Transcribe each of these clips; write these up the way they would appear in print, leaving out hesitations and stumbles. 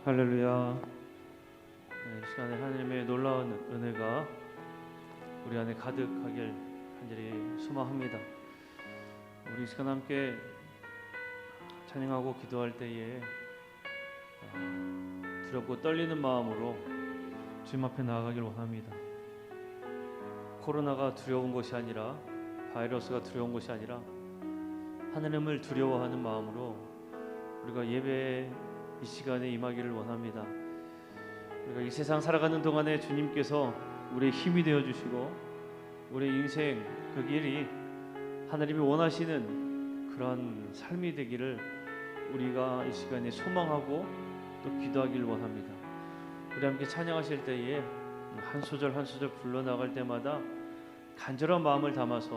할렐루야. 이 시간에 하나님의 놀라운 은혜가 우리 안에 가득하길 간절히 소망합니다. 우리 이 시간 함께 찬양하고 기도할 때에 두렵고 떨리는 마음으로 주님 앞에 나아가길 원합니다. 코로나가 두려운 것이 아니라, 바이러스가 두려운 것이 아니라 하나님을 두려워하는 마음으로 우리가 예배에 이 시간에 임하기를 원합니다. 우리가 이 세상 살아가는 동안에 주님께서 우리의 힘이 되어주시고 우리의 인생 그 길이 하나님이 원하시는 그런 삶이 되기를 우리가 이 시간에 소망하고 또 기도하기를 원합니다. 우리 함께 찬양하실 때에 한 소절 한 소절 불러나갈 때마다 간절한 마음을 담아서,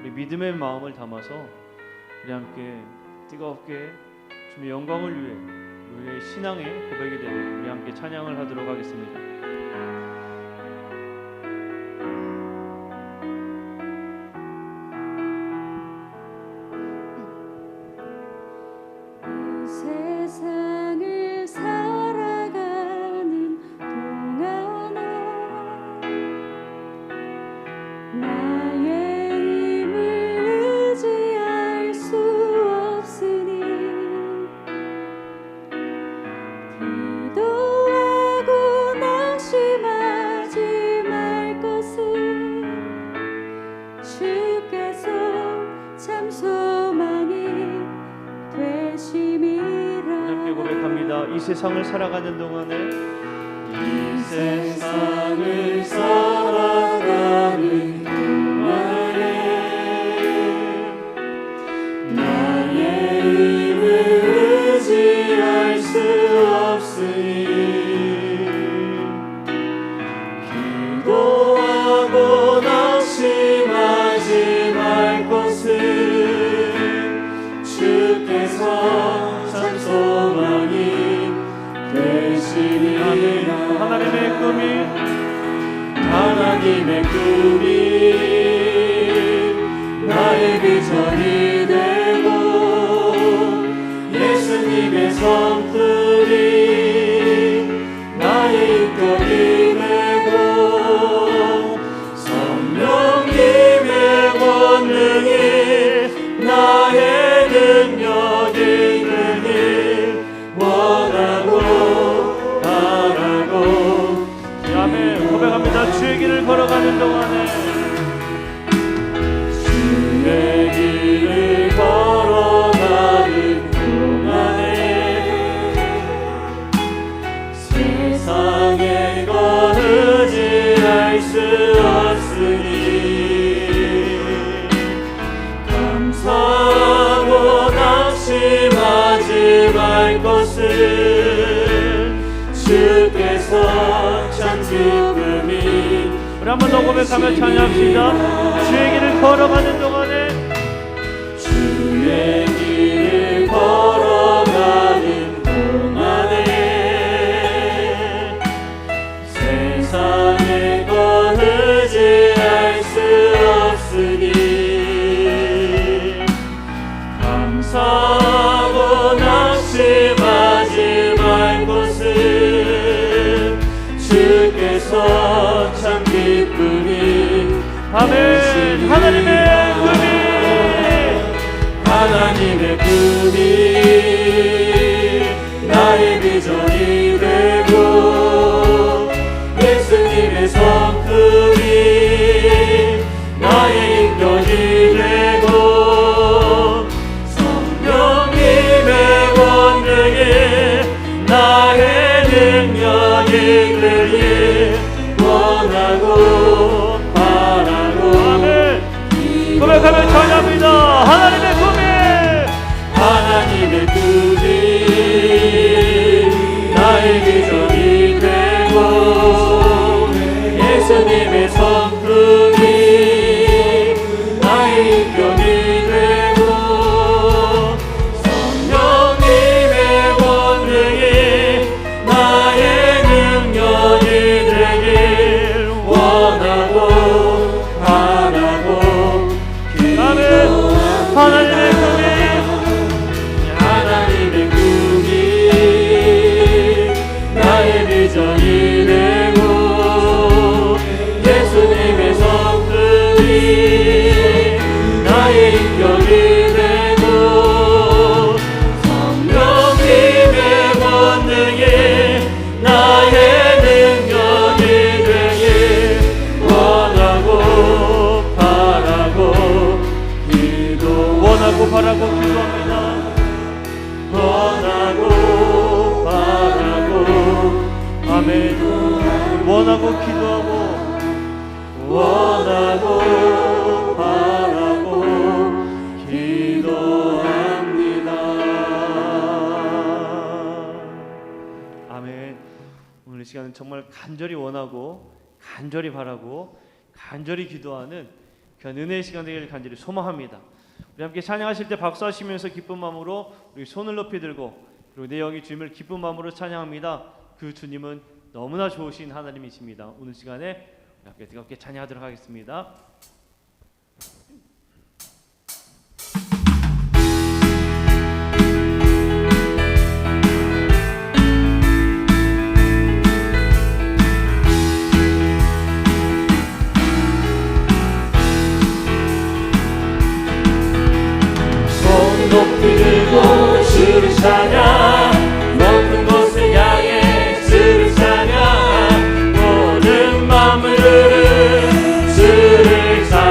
우리 믿음의 마음을 담아서 우리 함께 뜨겁게 주님의 영광을 위해 우리의 신앙의 고백이 되는 우리 함께 찬양을 하도록 하겠습니다. 이 세상을 살아가는 동안에 나의 힘을 의지할 수 없으니 기도하고 낙심하지 말 것은 주께서 참 소망이 되심이라. 함께 고백합니다. 이 세상을 살아가는 동안에, 이 세상을 살아가는 동안에 나의 힘을 의지할 수 없으니 기도하고 낙심하지 말 것은 주께서 참 소망이 되시리라. 하나님의 꿈이 나의 비전이 되고 예수님의 성품이 나의 인격이 되고 성령님의 권능이 나의 능력이 되길 원하고 바라고. 아멘. 고백합니다. 주의 길을 걸어가는 동안에, 주의 길을 걸어가는 동안에 세상의 것 의지할 수 없으니 감사하고 낙심하지 말 것을 주께서 참 기쁨이. 우리 한 번 더 고백하며 찬양합시다. 주의 길을 걸어가는 동안에, 주의 길을 걸어가는 동안에 세상의 것 의지할 수 없으니 감사하고 낙심하지 말 것을 주께서 참 기쁘니. 아멘. 하나님의 꿈이 나의 비전이 되고 예수님의 성품이 나의 인격이 되고 성령님의 권능이 나의 능력이 되길 원하고 바라고. 아멘. 고백하며 찬양합니다. 하나님의 꿈이 나의 비전이 되고 예수님의 성품이 나의 인격이 되고 성령님의 권능이 나의 능력이 원하고 기도하고 원하고 바라고 기도합니다. 아멘. 오늘 이 시간은 정말 간절히 원하고 간절히 바라고 간절히 기도하는 귀한 은혜의 시간 되기를 간절히 소망합니다. 우리 함께 찬양하실 때 박수하시면서 기쁜 마음으로 우리 손을 높이 들고 그리고 내 영이 주님을 기쁜 마음으로 찬양합니다. 그 주님은 너무나 좋으신 하나님이십니다. 오늘 시간에 우리 함께 뜨겁게 찬양하도록 하겠습니다. 높이 들고 주를 찬양 높은 곳을 향해 주를 찬양 모든 마음을 주를 찬양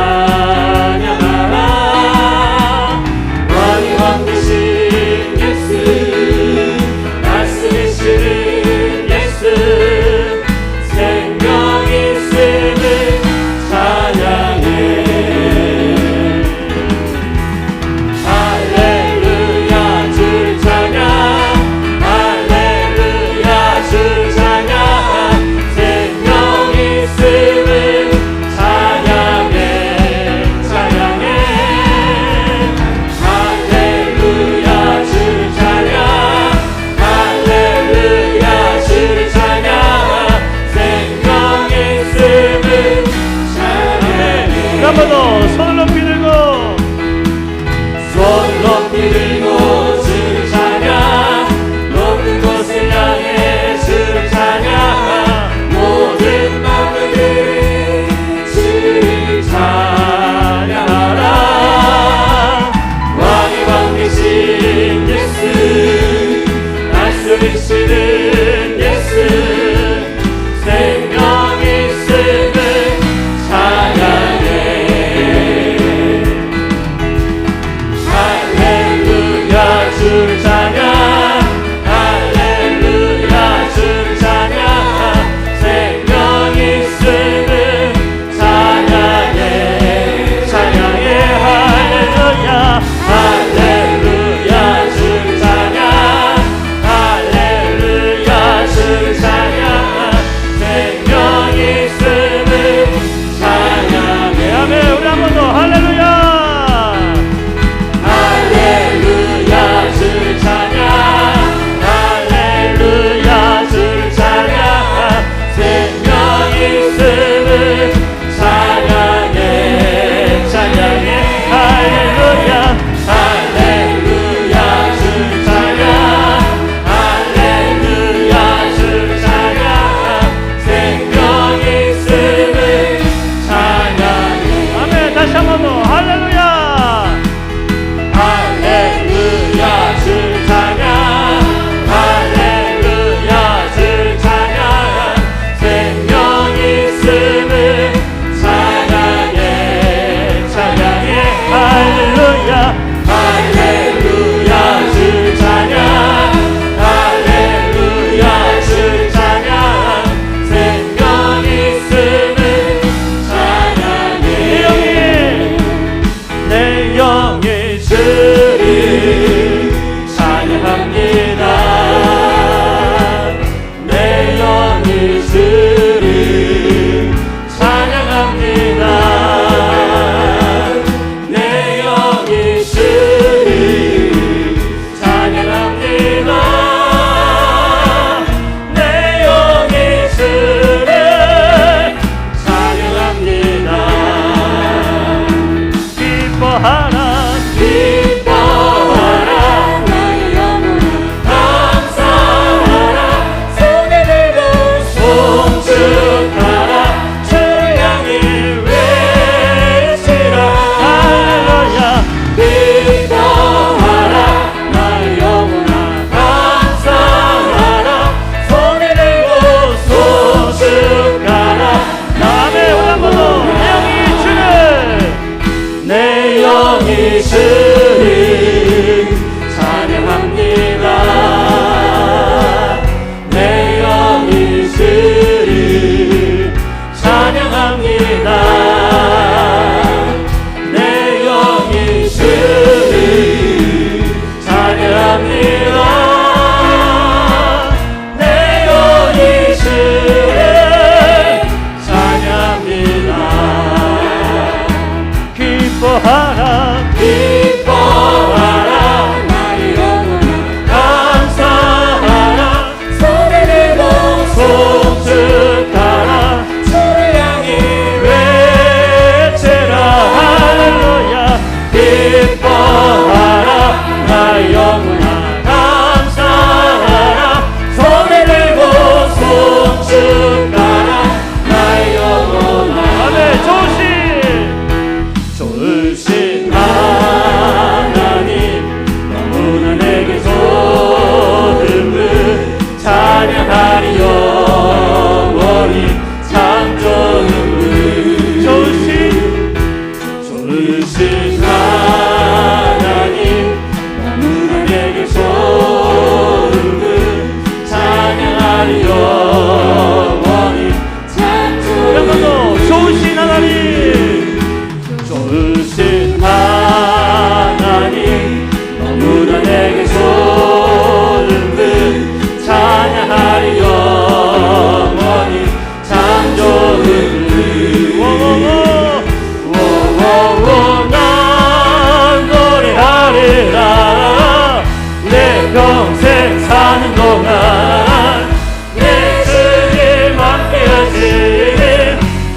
동안 내 주님 함께하시니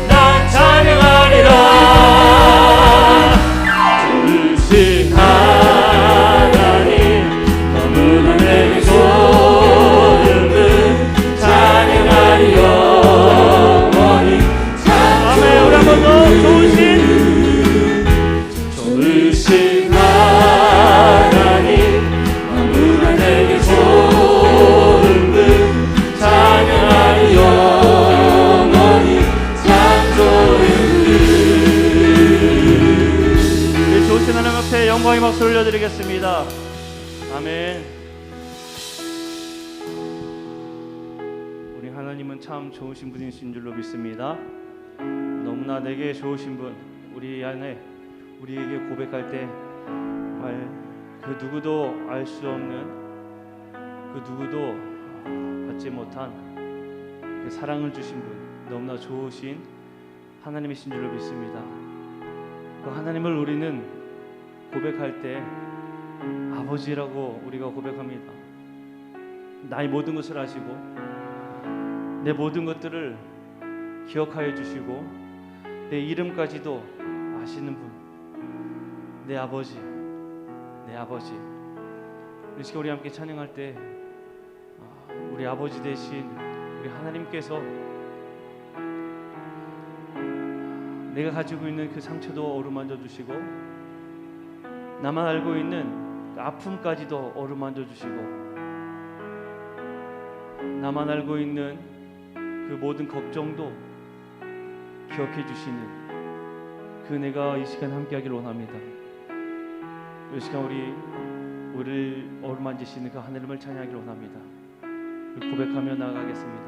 난 찬양하리라. 좋으신 하나님 너무나 내게 좋은 분 찬양하리 영원히. 아멘. 우리 한번 더 좋으신 하나님 너무나 내게 좋은 분 찬양하리 영원히. 참 좋은 분. 우리 좋으신 하나님 앞에 영광의 박수 올려드리겠습니다. 아멘. 우리 하나님은 참 좋으신 분이신 줄로 믿습니다. 너무나 내게 좋으신 분, 우리 안에 우리에게 고백할 때 정말 그 누구도 알 수 없는, 그 누구도 받지 못한 그 사랑을 주신 분, 너무나 좋으신 하나님이신 줄로 믿습니다. 그 하나님을 우리는 고백할 때 아버지라고 우리가 고백합니다. 나의 모든 것을 아시고 내 모든 것들을 기억하여 주시고 내 이름까지도 아시는 분, 내 아버지, 내 아버지. 이 시간 우리 함께 찬양할 때 우리 아버지 대신 우리 하나님께서 내가 가지고 있는 그 상처도 어루만져 주시고 나만 알고 있는 그 아픔까지도 어루만져 주시고 나만 알고 있는 그 모든 걱정도 기억해 주시는 그 은혜가 이 시간 함께하기를 원합니다. 이 시간 우리를 어루만지시는 그 하나님을 찬양하기를 원합니다. 고백하며 나아가겠습니다.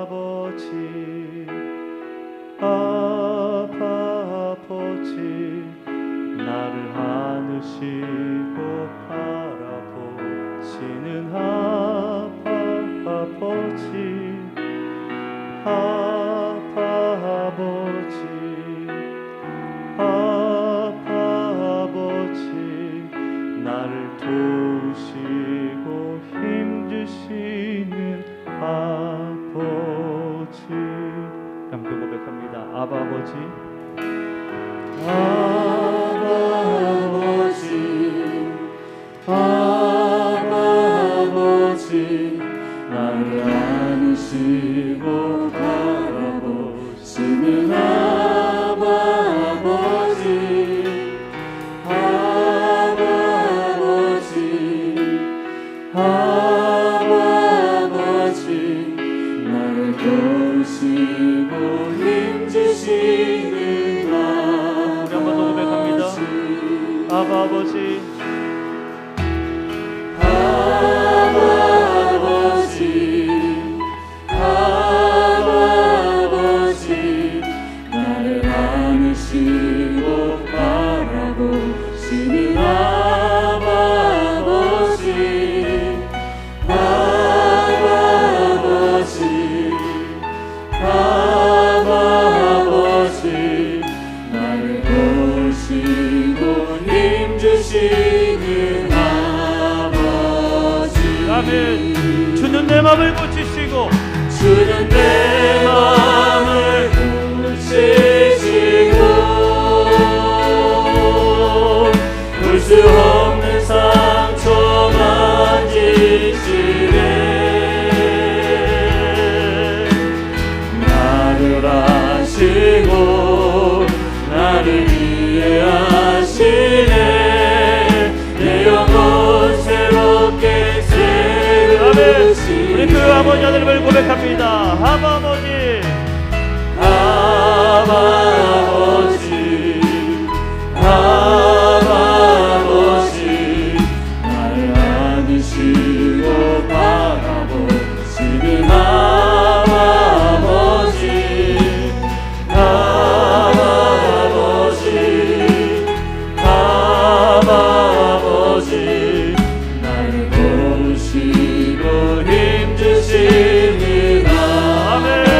아버지, 아버지, 나를 안으시고 바라보시는 아버지, 아버지, 아버지, 나를 도우시고 힘주시는 아버지. 함께 고백합니다. 아버지, 아버지, 아버지, 나를 안으시고 바라보시는 아버지, 아버지, 아버지, 나를 도우시고 힘주시는 우리 한번 더 고백합니다. 아버지, 아버지, 아버지, 나를 안으시고 바라보시는 아버지, 아버지, 아버지, 나를 도우시고 힘주시는 아버지. 아멘. 주는 내 마음을 고치시고, 주는 내 마음을 고치시고 볼 수 없는 상처 만지시네. 나를 아시고 나를 이해하시네. 내 영혼 새롭게 세우시네. 우리 그 아버지 하나님을 고백합니다. 아버지, 아버지, 아버지, 나를 안으시고 바라보시는 아버지, 아버지, 아버지, 나를 도우시고 힘주시는 아멘.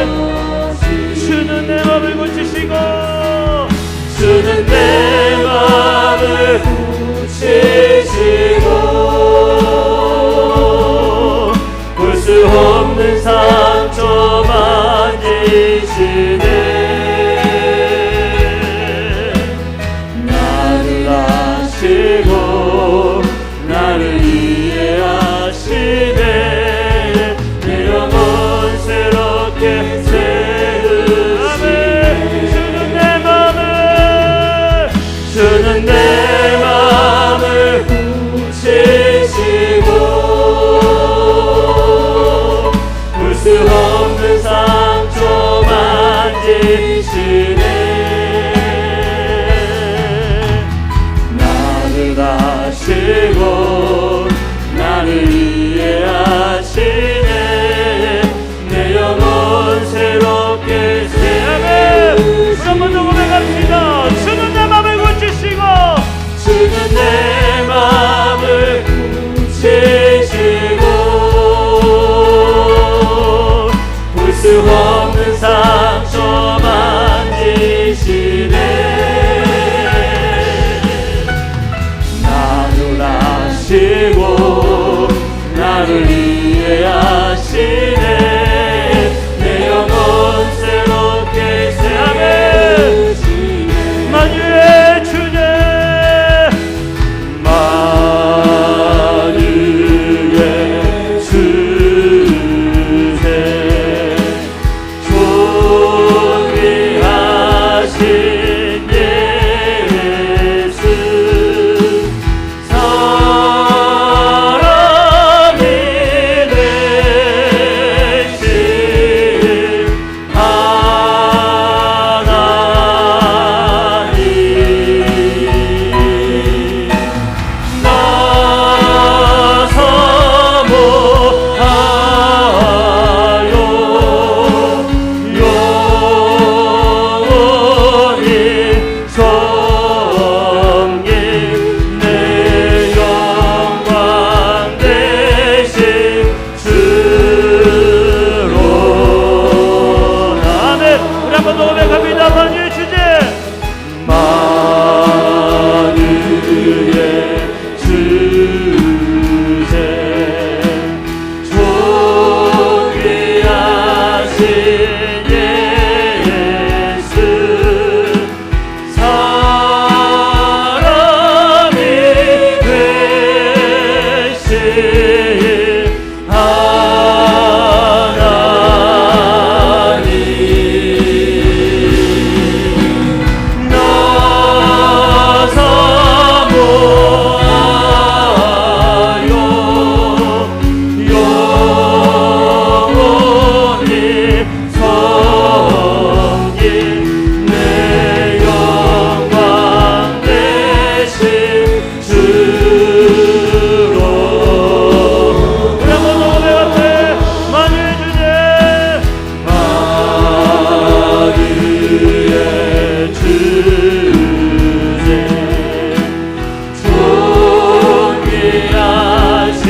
존귀하신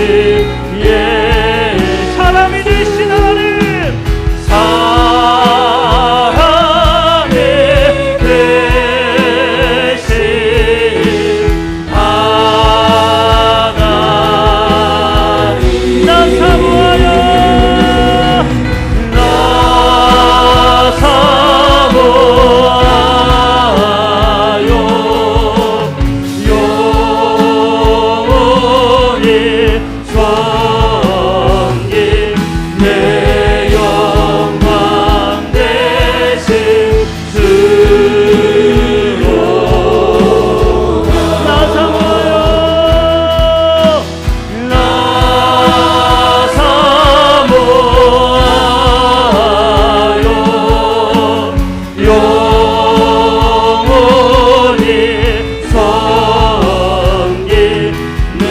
사람이 되신 하나님, 사람이 되신 하나님, 나 사모하여 나 사모하여 영원히 섬긴 내 영광 되신 주로 나 사모하여 나 사모하여 영원히 섬긴 내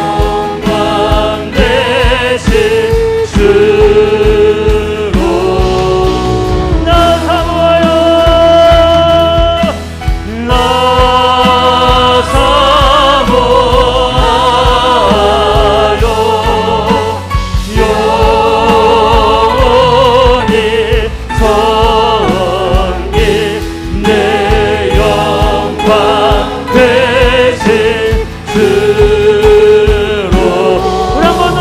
영광 되신 주로 나 사모하여 나 사모하여 영원히 섬긴 내 영광 되신 주로 우리 한 번 더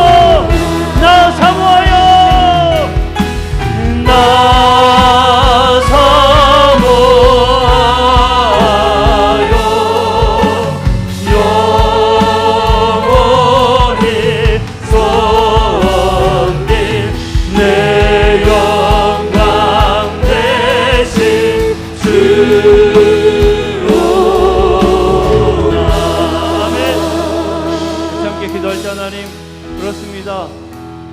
나 사모하여 나 사모하여 영원히 섬긴 내 영광 되신 주로 아멘. 함께 기도할 때 하나님, 그렇습니다.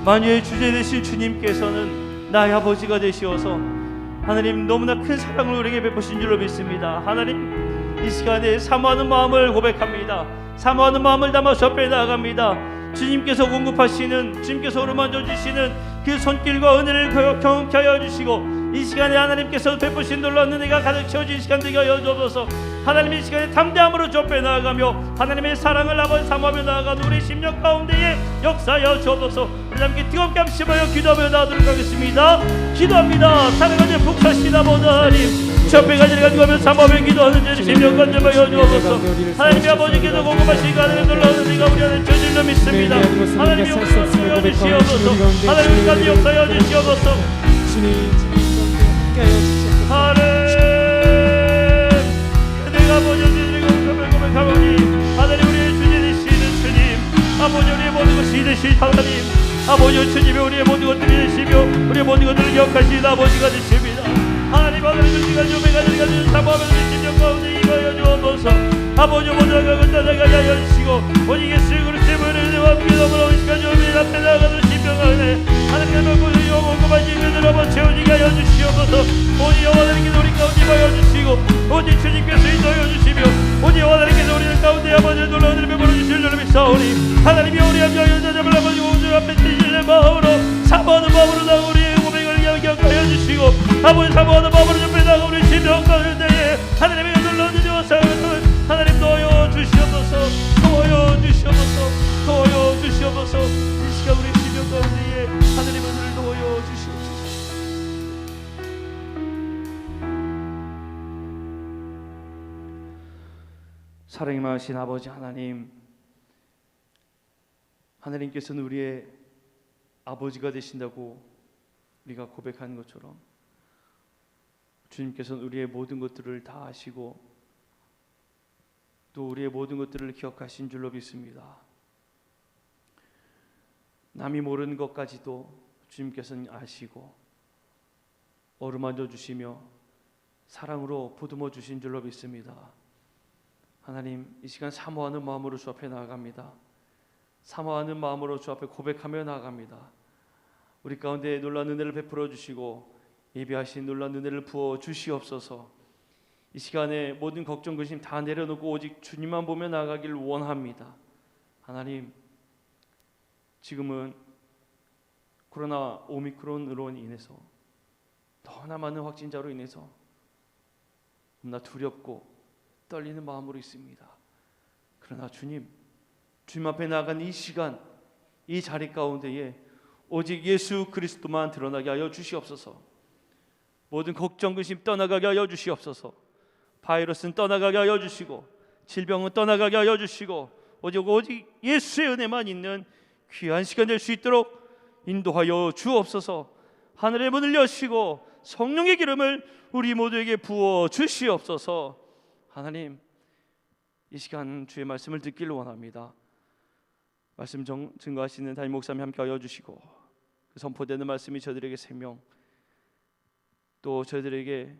만유의 주제 되신 주님께서는 나의 아버지가 되시어서 하나님 너무나 큰 사랑을 우리에게 베푸신 줄로 믿습니다. 하나님, 이 시간에 사모하는 마음을 고백합니다. 사모하는 마음을 담아서 앞에 나아갑니다. 주님께서 공급하시는, 주님께서 어루만져 주시는 그 손길과 은혜를 경험케 하여 주시고, 이 시간에 하나님께서 베푸신 놀라운 은혜가 가득 채워진 시간 되게 하여 주옵소서. 하나님, 이 시간에 담대함으로 주 앞에 나아가며 하나님의 사랑을 아버지 사모하며 나아가는 우리 심령 가운데에 역사하여 주옵소서. 우리 함께 뜨겁게 합심하여 기도하며 나아가도록 하겠습니다. 기도합니다. 사랑하는 북사신 아버지 하나님, 주 앞에 가지를 가지고 하며 사모하며 기도하는 제 심령 건져하여 주옵소서. 하나님의 아버지께서 공급하신 하나님의 놀라운 은혜가 우리 안에 저질러 믿습니다. 하나님의 역사하여 주시옵소서. 하나님의 가지 역사하여 주시옵소서. 하나님, 내가 아버지 드리고 고백하오니 하나님, 우리의 주제 되시는 주님, 아버지 우리의 모든 것이 되신 하나님, 아버지 주님이 우리의 모든 것들이 되시며 우리의 모든 것들을 기억하시는 아버지가 되십니다. 하나님, 하나님 우리가 주배가 드리가 주는 사모하며 우리 심령 가운데 임하여 주옵소서. 아버지 모두가 건너가게 하여 주시고, 오직 예수 그리스도의 은혜와 함께 더불어 이 시간 주님 앞에 나가는 심령 가운데 하나님의 놀고 공급하신 은혜로 한번 채워지게 하여 주시옵소서. 오직 여호와님께서 우리 가운데 임하여 주시고, 오직 주님께서 인도하여 주시며, 오직 여호와님께서 우리 가운데 아버지의 놀라운 은혜를 베풀어 주실 줄을 믿사오니, 하나님이 우리 함께 여자잡을 아버지 오늘 앞에 드리는 마음으로 사모하는 마음으로 나 우리의 고백을 기억하여 주시고, 아버지 사모하는 마음으로 옆에 나가 우리 심령 가운데에 하나님의 놀라운 은혜와 사랑을 하나님 도와여 주시옵소서. 도와여 주시옵소서. 도와여 주시옵소서. 이 시간 우리 심령 가운데에 하나님의 은혜를 도와여 주시옵소서. 사랑이 많으신 아버지 하나님, 하나님께서는 우리의 아버지가 되신다고 우리가 고백하는 것처럼 주님께서는 우리의 모든 것들을 다 아시고 또 우리의 모든 것들을 기억하신 줄로 믿습니다. 남이 모르는 것까지도 주님께서는 아시고 어루만져 주시며 사랑으로 보듬어 주신 줄로 믿습니다. 하나님, 이 시간 사모하는 마음으로 주 앞에 나아갑니다. 사모하는 마음으로 주 앞에 고백하며 나아갑니다. 우리 가운데 놀라운 은혜를 베풀어 주시고 예비하신 놀라운 은혜를 부어 주시옵소서. 이 시간에 모든 걱정 근심 다 내려놓고 오직 주님만 보며 나아가길 원합니다. 하나님, 지금은 코로나 오미크론으로 인해서 너무나 많은 확진자로 인해서 너무나 두렵고 떨리는 마음으로 있습니다. 그러나 주님 앞에 나아간 이 시간, 이 자리 가운데에 오직 예수 그리스도만 드러나게 하여 주시옵소서. 모든 걱정 근심 떠나가게 하여 주시옵소서. 바이러스는 떠나가게 하여 주시고 질병은 떠나가게 하여 주시고 오직 예수의 은혜만 있는 귀한 시간 될 수 있도록 인도하여 주옵소서. 하늘의 문을 여시고 성령의 기름을 우리 모두에게 부어 주시옵소서. 하나님, 이 시간 주의 말씀을 듣기를 원합니다. 말씀 증거하시는 담임 목사님 함께하여 주시고 그 선포되는 말씀이 저들에게 생명, 또 저희들에게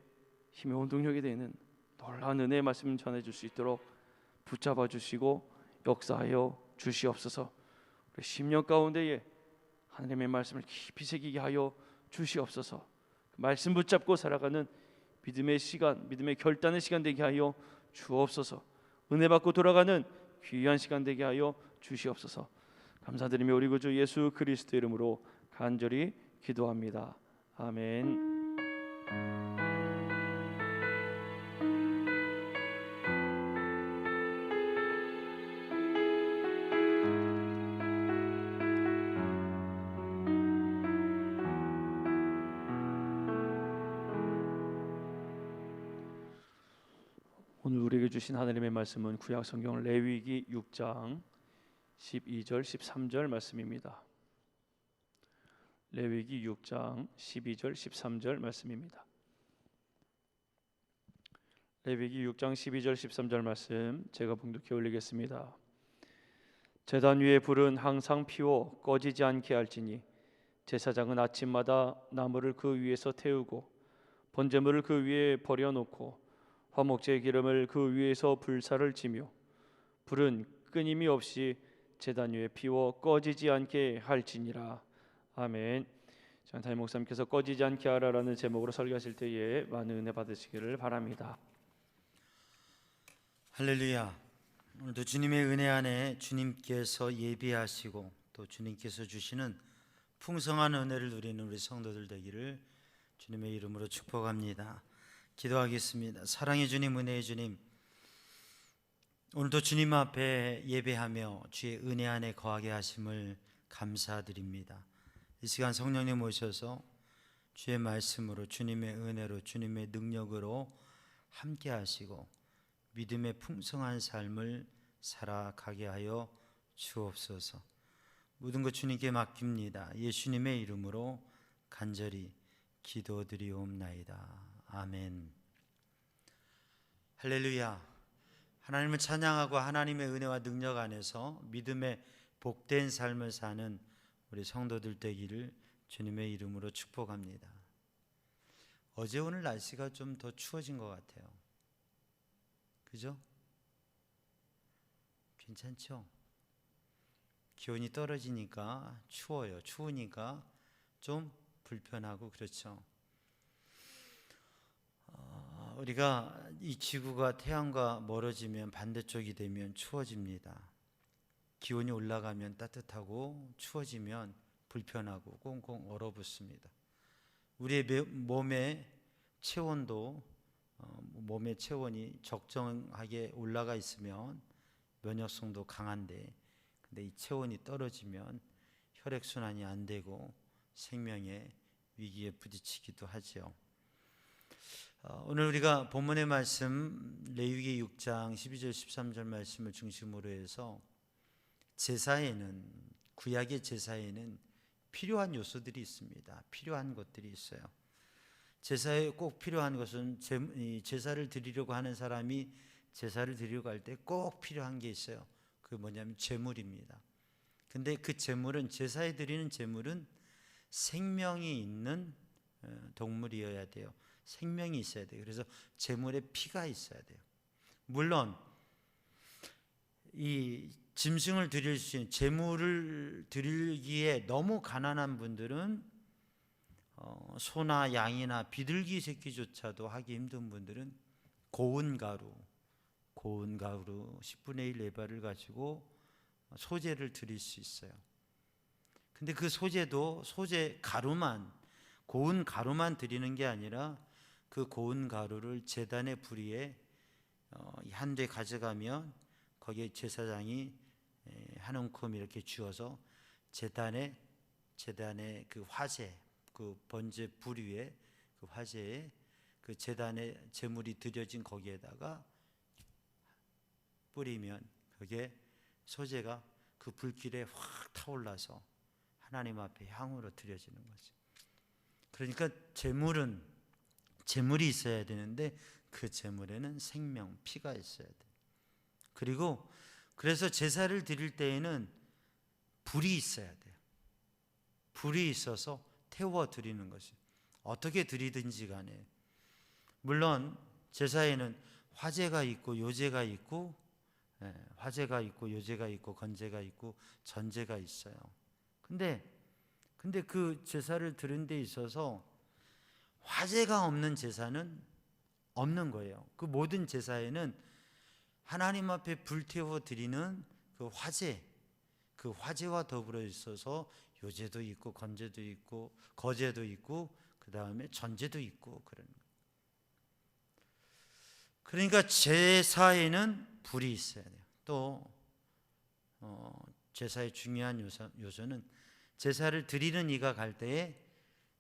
힘의 원동력이 되는 놀라운 은혜의 말씀 전해줄 수 있도록 붙잡아 주시고 역사하여 주시옵소서. 우리 10년 가운데에 하나님의 말씀을 깊이 새기게 하여 주시옵소서. 그 말씀 붙잡고 살아가는 믿음의 시간, 믿음의 결단의 시간 되게 하여 주옵소서. 은혜 받고 돌아가는 귀한 시간 되게 하여 주시옵소서. 감사드리며 우리 구주 예수 그리스도 이름으로 간절히 기도합니다. 아멘. 오늘 우리에게 주신 하나님의 말씀은 구약 성경 레위기 6장 12절 13절 말씀입니다. 레위기 6장 12절 13절 말씀입니다. 레위기 6장 12절 13절 말씀 제가 봉독해 올리겠습니다. 제단 위에 불은 항상 피워 꺼지지 않게 할지니 제사장은 아침마다 나무를 그 위에서 태우고 번제물을 그 위에 버려놓고 화목제의 기름을 그 위에서 불사를 지며 불은 끊임이 없이 제단 위에 피워 꺼지지 않게 할지니라. 아멘. 담임 목사님께서 꺼지지 않게 하라라는 제목으로 설교하실 때에 많은 은혜 받으시기를 바랍니다. 할렐루야. 오늘도 주님의 은혜 안에 주님께서 예비하시고 또 주님께서 주시는 풍성한 은혜를 누리는 우리 성도들 되기를 주님의 이름으로 축복합니다. 기도하겠습니다. 사랑의 주님, 은혜의 주님, 오늘도 주님 앞에 예배하며 주의 은혜 안에 거하게 하심을 감사드립니다. 이 시간 성령님 오셔서 주의 말씀으로, 주님의 은혜로, 주님의 능력으로 함께 하시고 믿음의 풍성한 삶을 살아가게 하여 주옵소서. 모든 것 주님께 맡깁니다. 예수님의 이름으로 간절히 기도드리옵나이다. 아멘. 할렐루야. 하나님을 찬양하고 하나님의 은혜와 능력 안에서 믿음의 복된 삶을 사는 우리 성도들 되기를 주님의 이름으로 축복합니다. 어제 오늘 날씨가 좀 더 추워진 것 같아요. 그죠? 괜찮죠? 기온이 떨어지니까 추워요. 추우니까 좀 불편하고 그렇죠. 우리가 이 지구가 태양과 멀어지면 반대쪽이 되면 추워집니다. 기온이 올라가면 따뜻하고 추워지면 불편하고 꽁꽁 얼어붙습니다. 우리의 몸의 체온도 몸의 체온이 적정하게 올라가 있으면 면역성도 강한데, 근데 이 체온이 떨어지면 혈액순환이 안 되고 생명의 위기에 부딪히기도 하죠. 오늘 우리가 본문의 말씀 레위기 6장 12절 13절 말씀을 중심으로 해서 제사에는, 구약의 제사에는 필요한 요소들이 있습니다. 필요한 것들이 있어요. 제사에 꼭 필요한 것은 제사를 드리려고 하는 사람이 제사를 드리려고 할 때 꼭 필요한 게 있어요. 그게 뭐냐면 제물입니다. 근데 그 제물은, 제사에 드리는 제물은 생명이 있는 동물이어야 돼요. 생명이 있어야 돼요. 그래서 제물에 피가 있어야 돼요. 물론 이 짐승을 드릴 수 있는, 제물을 드리기에 너무 가난한 분들은 소나 양이나 비둘기 새끼조차도 하기 힘든 분들은 고운 가루 10분의 1 에바를 가지고 소제를 드릴 수 있어요. 근데 그 소제도 소제 가루만, 고운 가루만 드리는 게 아니라 그 고운 가루를 제단의 불 위에 한 대 가져가면 거기에 제사장이 한 움큼 이렇게 주어서 제단의 그 화재, 그 번제 불 위에 그 화재에 그 제단의 제물이 드려진 거기에다가 뿌리면 그게 소재가 그 불길에 확 타올라서 하나님 앞에 향으로 드려지는 거죠. 그러니까 제물이 있어야 되는데 그 제물에는 생명, 피가 있어야 돼. 그리고 그래서 제사를 드릴 때에는 불이 있어야 돼요. 불이 있어서 태워 드리는 것이. 어떻게 드리든지 간에 물론 제사에는 화제가 있고 요제가 있고 화제가 있고 요제가 있고 건제가 있고 전제가 있어요. 근데 그 제사를 드린 데 있어서 화제가 없는 제사는 없는 거예요. 그 모든 제사에는 하나님 앞에 불태워 드리는 그 화제와 더불어 있어서 요제도 있고 건제도 있고 거제도 있고 그 다음에 전제도 있고 그런 거예요. 그러니까 제사에는 불이 있어야 돼요. 또 제사의 중요한 요소는 제사를 드리는 이가 갈 때에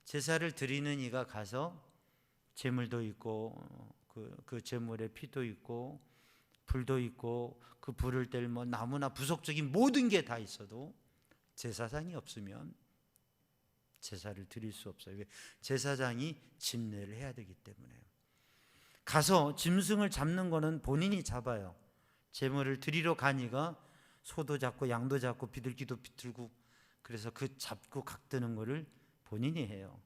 제사를 드리는 이가 가서 제물도 있고 그 제물에 피도 있고 불도 있고 그 불을 뗄 뭐 나무나 부속적인 모든 게 다 있어도 제사장이 없으면 제사를 드릴 수 없어요. 제사장이 집례를 해야 되기 때문에 가서 짐승을 잡는 거는 본인이 잡아요. 제물을 드리러 가니까 소도 잡고 양도 잡고 비둘기도 비틀고 그래서 그 잡고 각드는 거를 본인이 해요.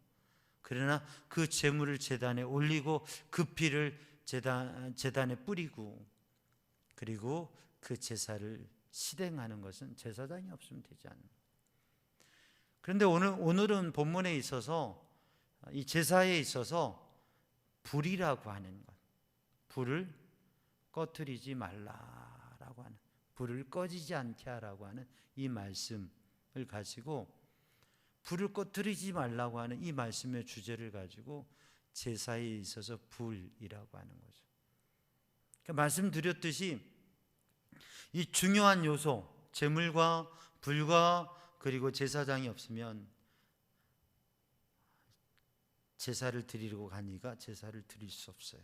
그러나 그 제물을 제단에 올리고 그 피를 제단에 뿌리고 그리고 그 제사를 실행하는 것은 제사장이 없으면 되지 않는 거예요. 그런데 오늘은 본문에 있어서 이 제사에 있어서 불이라고 하는 것, 불을 꺼트리지 말라라고 하는, 불을 꺼지지 않게 하라고 하는 이 말씀을 가지고 불을 꺼트리지 말라고 하는 이 말씀의 주제를 가지고 제사에 있어서 불이라고 하는 거죠. 그러니까 말씀드렸듯이 이 중요한 요소, 제물과 불과 그리고 제사장이 없으면 제사를 드리려고 가니까 제사를 드릴 수 없어요.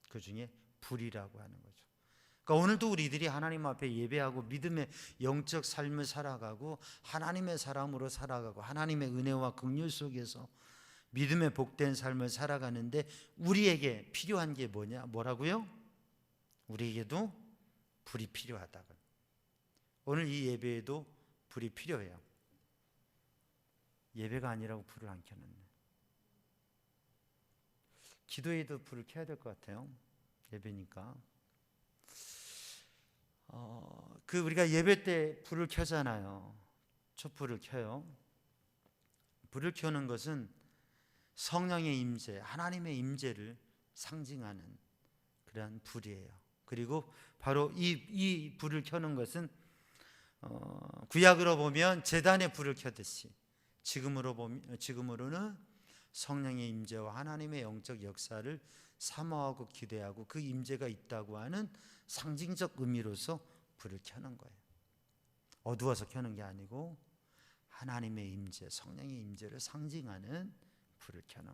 그 중에 불이라고 하는 거죠. 그러니까 오늘도 우리들이 하나님 앞에 예배하고 믿음의 영적 삶을 살아가고 하나님의 사람으로 살아가고 하나님의 은혜와 긍휼 속에서 믿음의 복된 삶을 살아가는데 우리에게 필요한 게 뭐라고요? 우리에게도 불이 필요하다. 오늘 이 예배에도 불이 필요해요. 예배가 아니라고 불을 안 켜놨네. 기도에도 불을 켜야 될 것 같아요. 예배니까. 우리가 예배 때 불을 켜잖아요. 촛불을 켜요. 불을 켜는 것은 성령의 임재, 하나님의 임재를 상징하는 그러한 불이에요. 그리고 바로 이 불을 켜는 것은 구약으로 보면 제단에 불을 켜듯이 지금으로는 성령의 임재와 하나님의 영적 역사를 사모하고 기대하고 그 임재가 있다고 하는 상징적 의미로서 불을 켜는 거예요. 어두워서 켜는 게 아니고 하나님의 임재, 성령의 임재를 상징하는 불을 켜는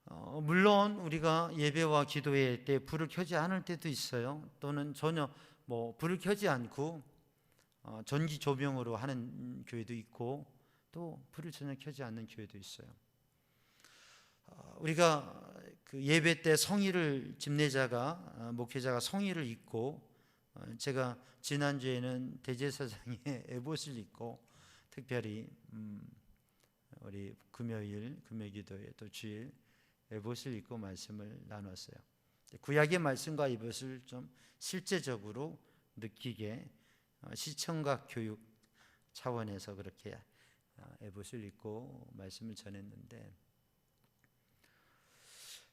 거예요. 물론 우리가 예배와 기도회 때 불을 켜지 않을 때도 있어요. 또는 전혀 불을 켜지 않고 전기 조명으로 하는 교회도 있고 또 불을 전혀 켜지 않는 교회도 있어요. 우리가 그 예배 때 성의를 집례자가 목회자가 성의를 입고 제가 지난주에는 대제사장의 에봇을 입고 특별히 우리 금요기도에 또 주일 에봇을 입고 말씀을 나눴어요. 구약의 말씀과 이것을 좀 실제적으로 느끼게 시청각 교육 차원에서 그렇게 에봇을 입고 말씀을 전했는데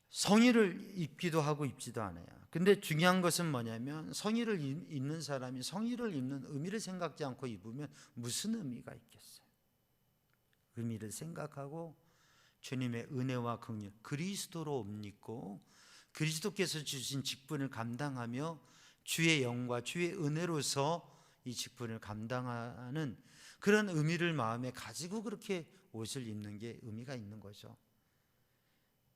성의를 입기도 하고 입지도 않아요. 근데 중요한 것은 뭐냐면 성의를 입는 사람이 성의를 입는 의미를 생각지 않고 입으면 무슨 의미가 있겠어요? 의미를 생각하고 주님의 은혜와 긍휼, 그리스도로 옷 입고 그리스도께서 주신 직분을 감당하며 주의 영과 주의 은혜로서 이 직분을 감당하는 그런 의미를 마음에 가지고 그렇게 옷을 입는 게 의미가 있는 거죠.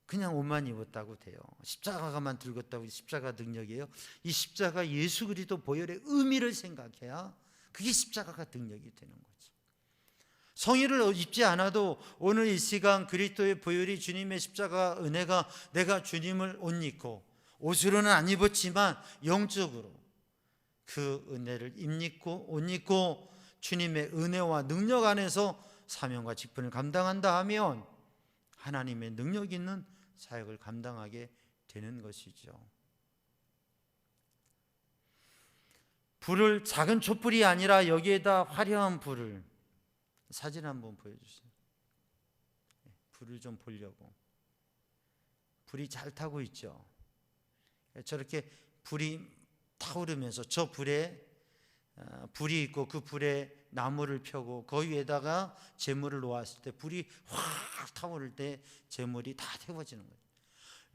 그냥 옷만 입었다고 돼요. 십자가만 들었다고 십자가 능력이에요. 이 십자가 예수 그리스도 보혈의 의미를 생각해야 그게 십자가가 능력이 되는 거죠. 성의를 입지 않아도 오늘 이 시간 그리스도의 보혈이 주님의 십자가 은혜가 내가 주님을 옷 입고 옷으로는 안 입었지만 영적으로 그 은혜를 옷 입고 주님의 은혜와 능력 안에서 사명과 직분을 감당한다 하면 하나님의 능력 있는 사역을 감당하게 되는 것이죠. 불을 작은 촛불이 아니라 여기에다 화려한 불을, 사진 한번 보여주세요. 불을 좀 보려고. 불이 잘 타고 있죠. 저렇게 불이 타오르면서 저 불에 불이 있고 그 불에 나무를 펴고 그 위에다가 재물을 놓았을 때 불이 확 타오를 때 재물이 다 태워지는 거예요.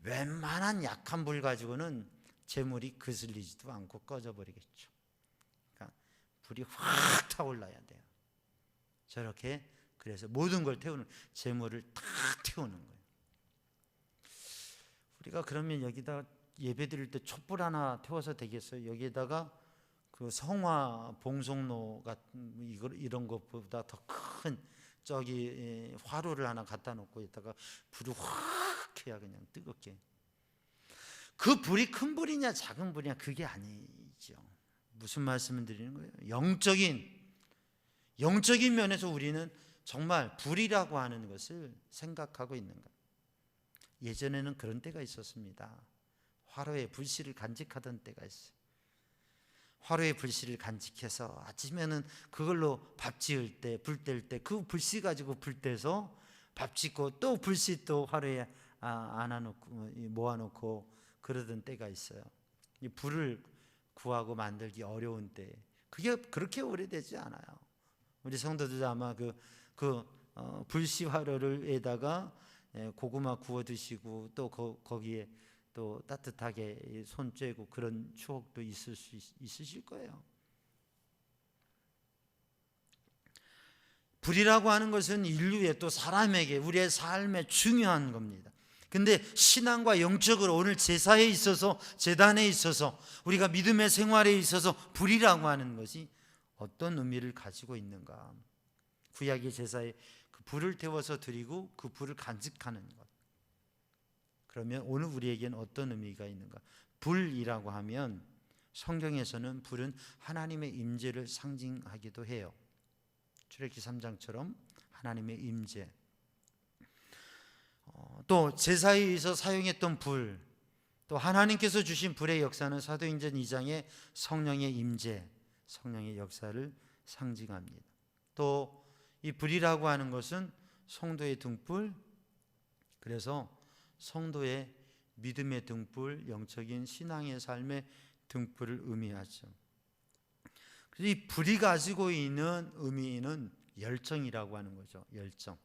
웬만한 약한 불 가지고는 재물이 그슬리지도 않고 꺼져버리겠죠. 그러니까 불이 확 타올라야 돼요. 저렇게 그래서 모든 걸 태우는, 재물을 다 태우는 거예요. 우리가 그러면 여기다 예배 드릴 때 촛불 하나 태워서 되겠어요? 여기에다가 그 성화 봉송로 같은 이런 것보다 더 큰 저기 화로를 하나 갖다 놓고 있다가 불을 확 해야 그냥 뜨겁게. 그 불이 큰 불이냐 작은 불이냐 그게 아니죠. 무슨 말씀을 드리는 거예요? 영적인 면에서 우리는 정말 불이라고 하는 것을 생각하고 있는 거예요. 예전에는 그런 때가 있었습니다. 화로에 불씨를 간직하던 때가 있어요. 화로에 불씨를 간직해서 아침에는 그걸로 밥 지을 때, 불 뗄 때 그 불씨 가지고 불 떼서 밥 짓고 또 불씨 또 화로에 모아놓고 그러던 때가 있어요. 이 불을 구하고 만들기 어려운 때, 그게 그렇게 오래되지 않아요. 우리 성도들 아마 불씨 화로를에다가 고구마 구워 드시고 또 거기에 또 따뜻하게 손 쬐고 그런 추억도 있으실 거예요. 불이라고 하는 것은 인류의 또 사람에게 우리의 삶에 중요한 겁니다. 근데 신앙과 영적으로 오늘 제사에 있어서 제단에 있어서 우리가 믿음의 생활에 있어서 불이라고 하는 것이 어떤 의미를 가지고 있는가? 구약의 제사에 그 불을 태워서 드리고 그 불을 간직하는 것. 그러면 오늘 우리에게는 어떤 의미가 있는가? 불이라고 하면 성경에서는 불은 하나님의 임재를 상징하기도 해요. 출애굽기 3장처럼 하나님의 임재. 또 제사에 의해서 사용했던 불, 또 하나님께서 주신 불의 역사는 사도행전 2장의 성령의 임재, 성령의 역사를 상징합니다. 또 이 불이라고 하는 것은 성도의 등불, 그래서 성도의 믿음의 등불, 영적인 신앙의 삶의 등불을 의미하죠. 그래서 이 불이 가지고 있는 의미는 열정이라고 하는 거죠. 열정.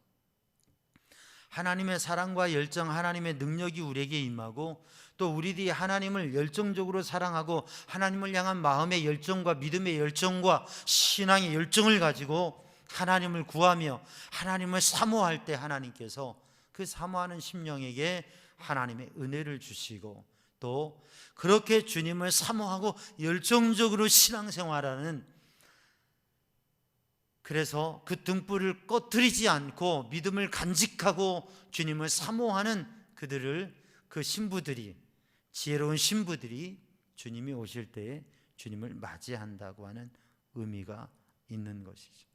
하나님의 사랑과 열정, 하나님의 능력이 우리에게 임하고 또 우리들이 하나님을 열정적으로 사랑하고 하나님을 향한 마음의 열정과 믿음의 열정과 신앙의 열정을 가지고 하나님을 구하며 하나님을 사모할 때 하나님께서 그 사모하는 심령에게 하나님의 은혜를 주시고 또 그렇게 주님을 사모하고 열정적으로 신앙생활하는, 그래서 그 등불을 꺼뜨리지 않고 믿음을 간직하고 주님을 사모하는 그 신부들이, 지혜로운 신부들이 주님이 오실 때에 주님을 맞이한다고 하는 의미가 있는 것이죠.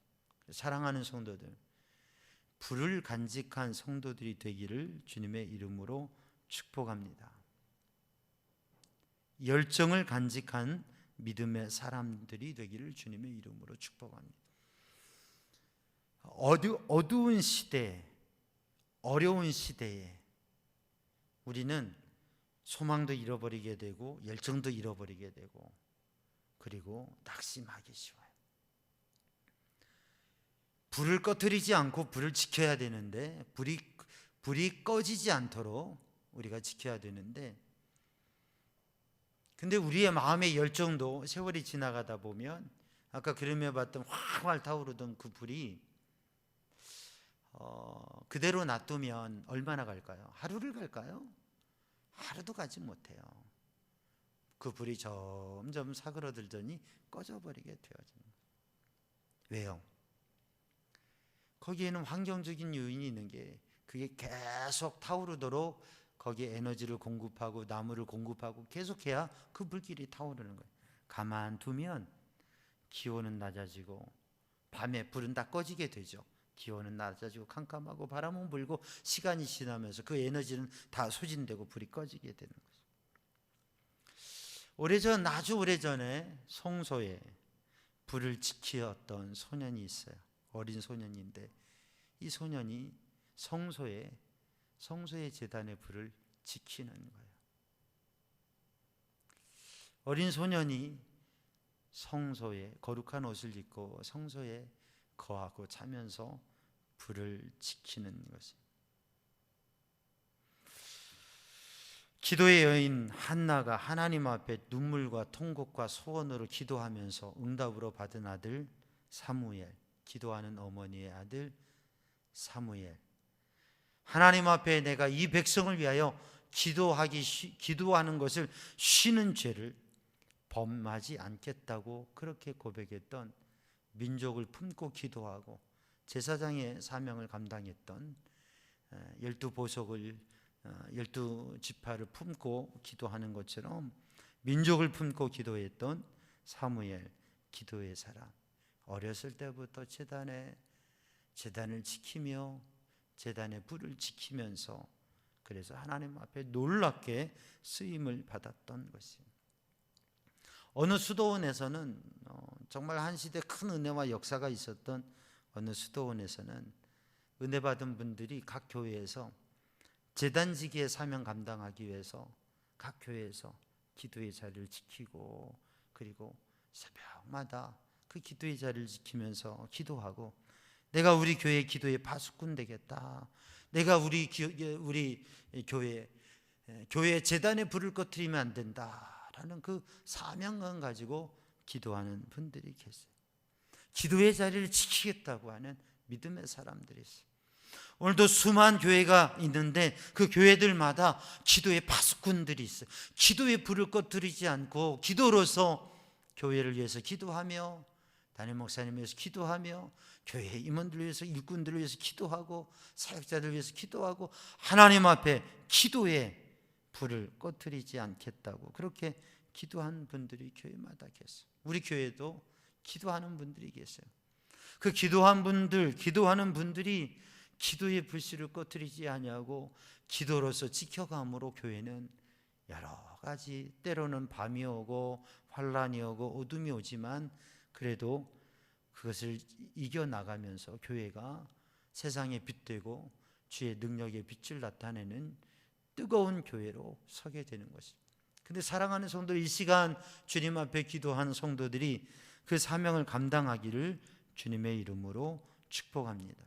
사랑하는 성도들, 불을 간직한 성도들이 되기를 주님의 이름으로 축복합니다. 열정을 간직한 믿음의 사람들이 되기를 주님의 이름으로 축복합니다. 어두운 시대, 어려운 시대에 우리는 소망도 잃어버리게 되고 열정도 잃어버리게 되고 그리고 낙심하기 쉬워요. 불을 꺼뜨리지 않고 불을 지켜야 되는데 불이 꺼지지 않도록 우리가 지켜야 되는데, 근데 우리의 마음의 열정도 세월이 지나가다 보면 아까 그림에 봤던 활활 타오르던 그 불이 그대로 놔두면 얼마나 갈까요? 하루를 갈까요? 하루도 가지 못해요. 그 불이 점점 사그러들더니 꺼져버리게 되어집니다. 왜요? 거기에는 환경적인 요인이 있는 게, 그게 계속 타오르도록 거기에 에너지를 공급하고 나무를 공급하고 계속해야 그 불길이 타오르는 거예요. 가만두면 기온은 낮아지고 밤에 불은 다 꺼지게 되죠. 기온은 낮아지고 캄캄하고 바람은 불고 시간이 지나면서 그 에너지는 다 소진되고 불이 꺼지게 되는 거죠. 아주 오래전에 성소에 불을 지키었던 소년이 있어요. 어린 소년인데 이 소년이 성소의 제단의 불을 지키는 거예요. 어린 소년이 성소에 거룩한 옷을 입고 성소에 거하고 자면서 불을 지키는 것이, 기도의 여인 한나가 하나님 앞에 눈물과 통곡과 소원으로 기도하면서 응답으로 받은 아들 사무엘, 기도하는 어머니의 아들 사무엘, 하나님 앞에 내가 이 백성을 위하여 기도하는 것을 쉬는 죄를 범하지 않겠다고 그렇게 고백했던, 민족을 품고 기도하고 제사장의 사명을 감당했던, 12보석을 12지파를 품고 기도하는 것처럼 민족을 품고 기도했던 사무엘, 기도의 사람. 어렸을 때부터 제단을 지키며 제단의 불을 지키면서 그래서 하나님 앞에 놀랍게 쓰임을 받았던 것입니다. 어느 수도원에서는 정말 한 시대 큰 은혜와 역사가 있었던 어느 수도원에서는 은혜 받은 분들이 각 교회에서 제단지기의 사명 감당하기 위해서 각 교회에서 기도의 자리를 지키고, 그리고 새벽마다 그 기도의 자리를 지키면서 기도하고, 내가 우리 교회 기도의 파수꾼 되겠다, 내가 우리 교회 제단에 불을 꺼뜨리면 안 된다라는 그 사명감 가지고 기도하는 분들이 계세요. 기도의 자리를 지키겠다고 하는 믿음의 사람들이 있어요. 오늘도 수많은 교회가 있는데 그 교회들마다 기도의 파수꾼들이 있어요. 기도의 불을 꺼뜨리지 않고 기도로서 교회를 위해서 기도하며, 담임 목사님 위해서 기도하며, 교회 임원들을 위해서, 일꾼들을 위해서 기도하고, 사역자들을 위해서 기도하고, 하나님 앞에 기도의 불을 꺼뜨리지 않겠다고 그렇게 기도한 분들이 교회마다 계세요. 우리 교회도 기도하는 분들이 계세요. 그 기도하는 분들이 기도의 불씨를 꺼뜨리지 아니하고 기도로서 지켜감으로 교회는 여러 가지, 때로는 밤이 오고 환란이 오고 어둠이 오지만 그래도 그것을 이겨나가면서 교회가 세상에 빛되고 주의 능력의 빛을 나타내는 뜨거운 교회로 서게 되는 것입니다. 근데 사랑하는 성도들, 이 시간 주님 앞에 기도하는 성도들이 그 사명을 감당하기를 주님의 이름으로 축복합니다.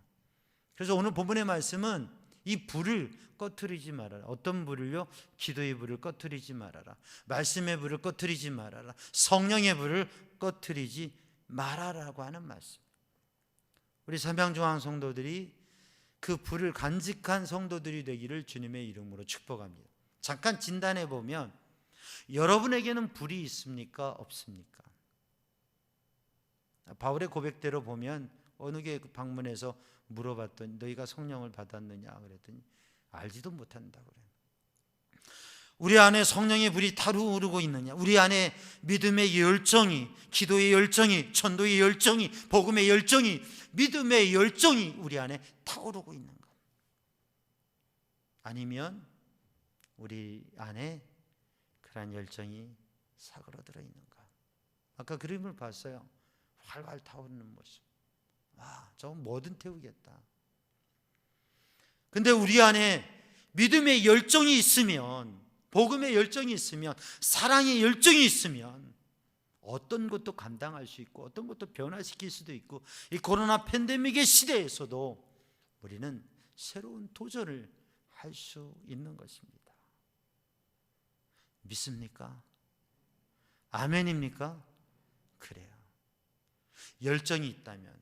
그래서 오늘 본문의 말씀은 이 불을 꺼트리지 말아라. 어떤 불을요? 기도의 불을 꺼트리지 말아라. 말씀의 불을 꺼트리지 말아라. 성령의 불을 꺼트리지 말아라고 하는 말씀. 우리 삼양중앙 성도들이 그 불을 간직한 성도들이 되기를 주님의 이름으로 축복합니다. 잠깐 진단해 보면 여러분에게는 불이 있습니까? 없습니까? 바울의 고백대로 보면 어느 교회 방문해서 물어봤더니 너희가 성령을 받았느냐 그랬더니 알지도 못한다고 그래요. 우리 안에 성령의 불이 타오르고 있느냐, 우리 안에 믿음의 열정이, 기도의 열정이, 전도의 열정이, 복음의 열정이, 믿음의 열정이 우리 안에 타오르고 있는가? 아니면 우리 안에 그러한 열정이 사그러들어 있는가? 아까 그림을 봤어요. 활활 타오르는 모습. 와, 저건 뭐든 태우겠다. 근데 우리 안에 믿음의 열정이 있으면, 복음의 열정이 있으면, 사랑의 열정이 있으면 어떤 것도 감당할 수 있고 어떤 것도 변화시킬 수도 있고, 이 코로나 팬데믹의 시대에서도 우리는 새로운 도전을 할 수 있는 것입니다. 믿습니까? 아멘입니까? 그래요. 열정이 있다면,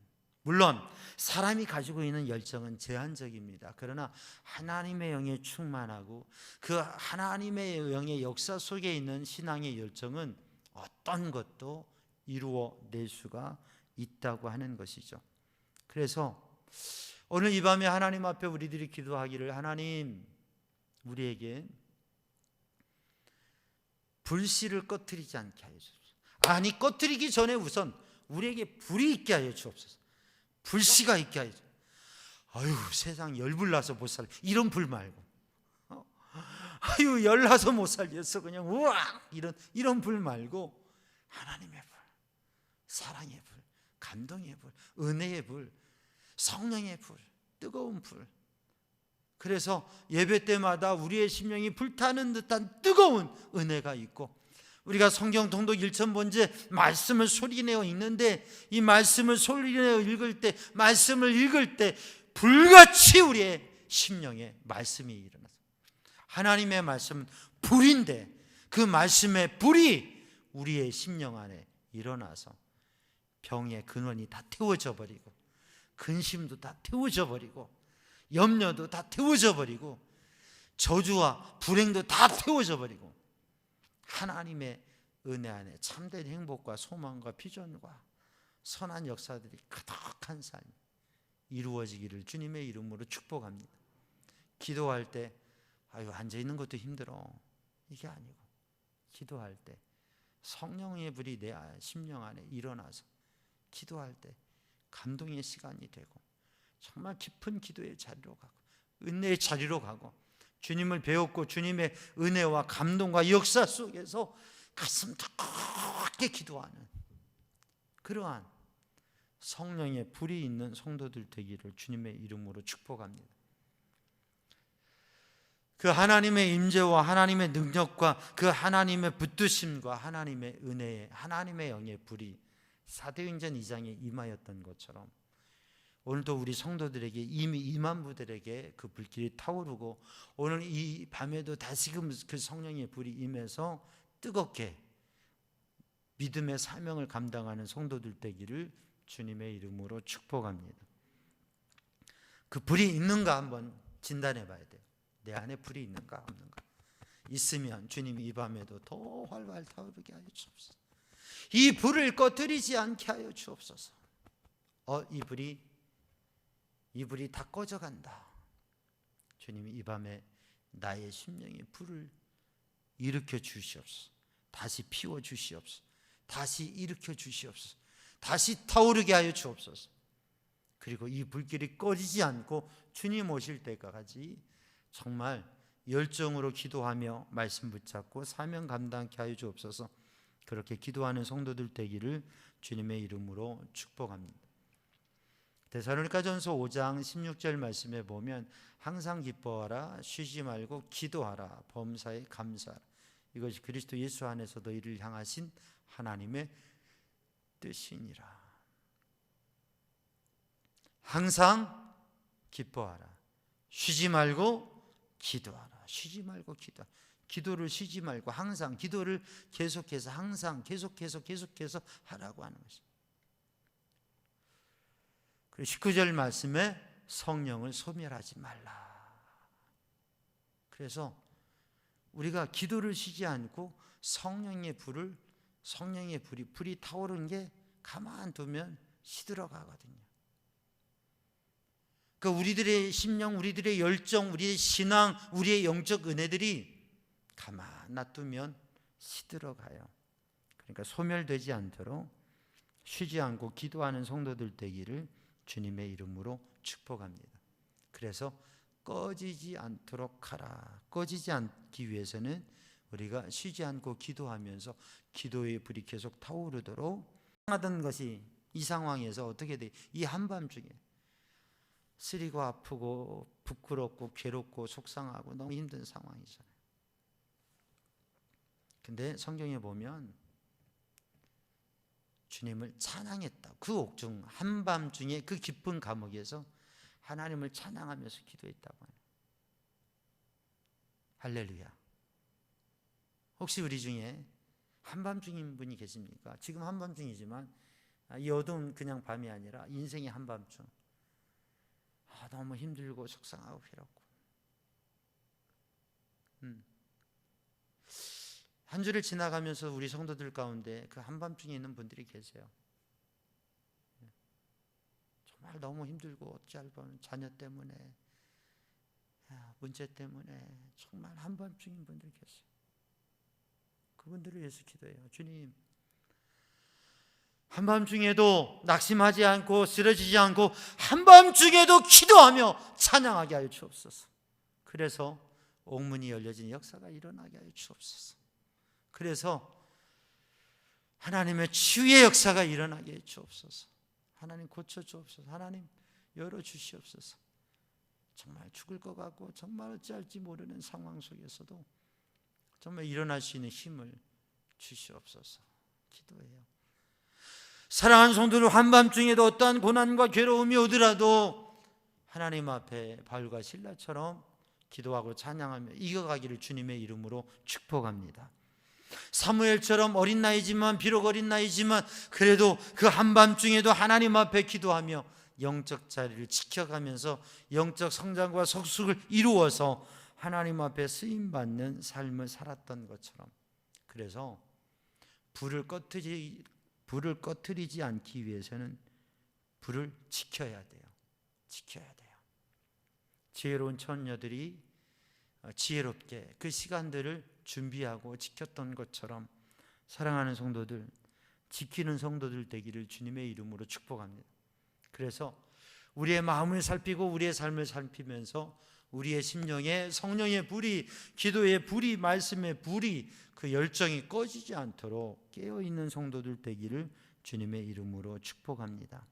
물론 사람이 가지고 있는 열정은 제한적입니다. 그러나 하나님의 영에 충만하고 그 하나님의 영의 역사 속에 있는 신앙의 열정은 어떤 것도 이루어낼 수가 있다고 하는 것이죠. 그래서 오늘 이 밤에 하나님 앞에 우리들이 기도하기를, 하나님, 우리에게 불씨를 꺼뜨리지 않게 하여 주옵소서. 아니, 꺼뜨리기 전에 우선 우리에게 불이 있게 하여 주옵소서. 불씨가 있게 하여 주옵소서. 아유, 세상 열불 나서 못 살려, 이런 불 말고, 아유, 열 나서 못 살겠어, 그냥 우악, 이런 불 말고, 하나님의 불, 사랑의 불, 감동의 불, 은혜의 불, 성령의 불, 뜨거운 불. 그래서 예배 때마다 우리의 심령이 불타는 듯한 뜨거운 은혜가 있고, 우리가 성경 통독 1000번째 말씀을 소리내어 읽는데, 이 말씀을 소리내어 읽을 때, 말씀을 읽을 때 불같이 우리의 심령에 말씀이 일어나서, 하나님의 말씀은 불인데 그 말씀의 불이 우리의 심령 안에 일어나서 병의 근원이 다 태워져 버리고, 근심도 다 태워져 버리고, 염려도 다 태워져 버리고, 저주와 불행도 다 태워져 버리고, 하나님의 은혜 안에 참된 행복과 소망과 비전과 선한 역사들이 가득한 삶이 이루어지기를 주님의 이름으로 축복합니다. 기도할 때 아유, 앉아있는 것도 힘들어, 이게 아니고, 기도할 때 성령의 불이 내 심령 안에 일어나서 기도할 때 감동의 시간이 되고, 정말 깊은 기도의 자리로 가고, 은혜의 자리로 가고, 주님을 배웠고 주님의 은혜와 감동과 역사 속에서 가슴 뜨겁게 기도하는 그러한 성령의 불이 있는 성도들 되기를 주님의 이름으로 축복합니다. 그 하나님의 임재와 하나님의 능력과 그 하나님의 붙드심과 하나님의 은혜에, 하나님의 영의 불이 사도행전 2장에 임하였던 것처럼, 오늘도 우리 성도들에게, 이미 임한 부들에게 그 불길이 타오르고, 오늘 이 밤에도 다시금 그 성령의 불이 임해서 뜨겁게 믿음의 사명을 감당하는 성도들 되기를 주님의 이름으로 축복합니다. 그 불이 있는가 한번 진단해 봐야 돼요. 내 안에 불이 있는가 없는가. 있으면 주님이 이 밤에도 더 활발 타오르게 하여 주옵소서. 이 불을 꺼뜨리지 않게 하여 주옵소서. 이 불이 다 꺼져간다. 주님이 이 밤에 나의 심령의 불을 일으켜 주시옵소서. 다시 피워 주시옵소서. 다시 일으켜 주시옵소서. 다시 타오르게 하여 주옵소서. 그리고 이 불길이 꺼지지 않고 주님 오실 때까지 정말 열정으로 기도하며 말씀 붙잡고 사명 감당케 하여 주옵소서. 그렇게 기도하는 성도들 되기를 주님의 이름으로 축복합니다. 데살로니가전서 5장 16절 말씀에 보면, 항상 기뻐하라, 쉬지 말고 기도하라, 범사에 감사하라. 이것이 그리스도 예수 안에서 너희를 향하신 하나님의 뜻이니라. 항상 기뻐하라, 쉬지 말고 기도하라. 쉬지 말고 기도하라. 기도를 쉬지 말고 항상, 기도를 계속해서, 항상 계속해서 하라고 하는 것입니다. 그리고 19절 말씀에 성령을 소멸하지 말라. 그래서 우리가 기도를 쉬지 않고 성령의 불이 타오르는 게 가만두면 시들어가거든요. 그러니까 우리들의 심령, 우리들의 열정, 우리의 신앙, 우리의 영적 은혜들이 가만 놔두면 시들어가요. 그러니까 소멸되지 않도록 쉬지 않고 기도하는 성도들 되기를 주님의 이름으로 축복합니다. 그래서 꺼지지 않도록 하라. 꺼지지 않기 위해서는 우리가 쉬지 않고 기도하면서 기도의 불이 계속 타오르도록 하던 것이, 이 상황에서 어떻게 돼? 이 한밤중에 쓰리고 아프고 부끄럽고 괴롭고 속상하고 너무 힘든 상황이잖아요. 근데 성경에 보면 주님을 찬양했다. 그 옥중 한밤중에 그 깊은 감옥에서 하나님을 찬양하면서 기도했다고 해요. 할렐루야. 혹시 우리 중에 한밤중인 분이 계십니까? 지금 한밤중이지만 이 어두운 그냥 밤이 아니라 인생의 한밤중. 너무 힘들고 속상하고 괴롭고 한 주를 지나가면서 우리 성도들 가운데 그 한밤중에 있는 분들이 계세요. 정말 너무 힘들고 짧은 자녀 때문에 문제 때문에 정말 한밤중인 분들이 계세요. 그분들을 위해서 기도해요. 주님, 한밤중에도 낙심하지 않고 쓰러지지 않고 한밤중에도 기도하며 찬양하게 하여 주옵소서. 그래서 옥문이 열려진 역사가 일어나게 하여 주옵소서. 그래서 하나님의 치유의 역사가 일어나게 해 주옵소서. 하나님 고쳐 주옵소서. 하나님 열어 주시옵소서. 정말 죽을 것 같고 정말 어찌할지 모르는 상황 속에서도 정말 일어날 수 있는 힘을 주시옵소서. 기도해요. 사랑하는 성도들, 한밤중에도 어떠한 고난과 괴로움이 오더라도 하나님 앞에 바울과 실라처럼 기도하고 찬양하며 이겨가기를 주님의 이름으로 축복합니다. 사무엘처럼 어린 나이지만, 비록 어린 나이지만 그래도 그 한밤중에도 하나님 앞에 기도하며 영적 자리를 지켜가면서 영적 성장과 성숙을 이루어서 하나님 앞에 쓰임받는 삶을 살았던 것처럼, 그래서 불을 꺼트리지 않기 위해서는 불을 지켜야 돼요. 지켜야 돼요. 지혜로운 처녀들이 지혜롭게 그 시간들을 준비하고 지켰던 것처럼 사랑하는 성도들, 지키는 성도들 되기를 주님의 이름으로 축복합니다. 그래서 우리의 마음을 살피고 우리의 삶을 살피면서 우리의 심령에 성령의 불이, 기도의 불이, 말씀의 불이, 그 열정이 꺼지지 않도록 깨어있는 성도들 되기를 주님의 이름으로 축복합니다.